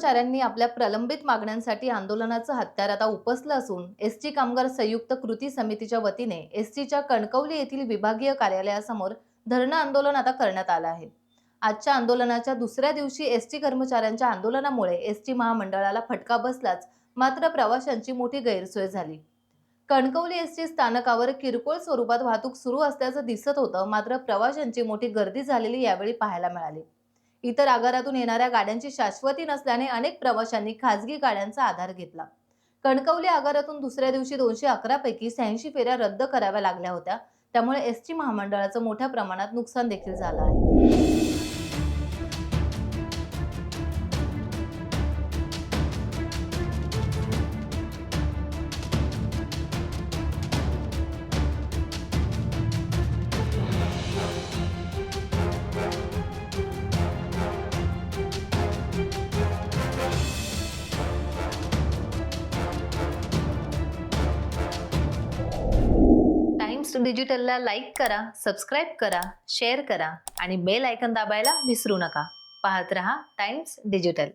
कर्मचाऱ्यांनी आपल्या प्रलंबित मागण्यांसाठी आंदोलनाचं हत्यार आता उपसलं असून एसटी कामगार संयुक्त कृती समितीच्या वतीने एसटीच्या कणकवली येथील विभागीय कार्यालयासमोर धरणं आंदोलन आता करण्यात आलं आहे। आजच्या आंदोलनाच्या दुसऱ्या दिवशी एसटी कर्मचाऱ्यांच्या आंदोलनामुळे एसटी महामंडळाला फटका बसलाच, मात्र प्रवाशांची मोठी गैरसोय झाली। कणकवली एसटी स्थानकावर किरकोळ स्वरूपात वाहतूक सुरू असल्याचं दिसत होतं, मात्र प्रवाशांची मोठी गर्दी झालेली यावेळी पाहायला मिळाली। इतर आगारातून येणाऱ्या गाड्यांची शाश्वती नसल्याने अनेक प्रवाशांनी खासगी गाड्यांचा आधार घेतला। कणकवली आगारातून दुसऱ्या दिवशी 211 पैकी 86 फेऱ्या रद्द कराव्या लागल्या होत्या। त्यामुळे एसटी महामंडळाचं मोठ्या प्रमाणात नुकसान देखील झालं आहे। टाइम्स डिजिटलला लाईक करा, सबस्क्राईब करा, शेअर करा आणि बेल आयकॉन दाबायला विसरू नका। पाहत रहा टाइम्स डिजिटल।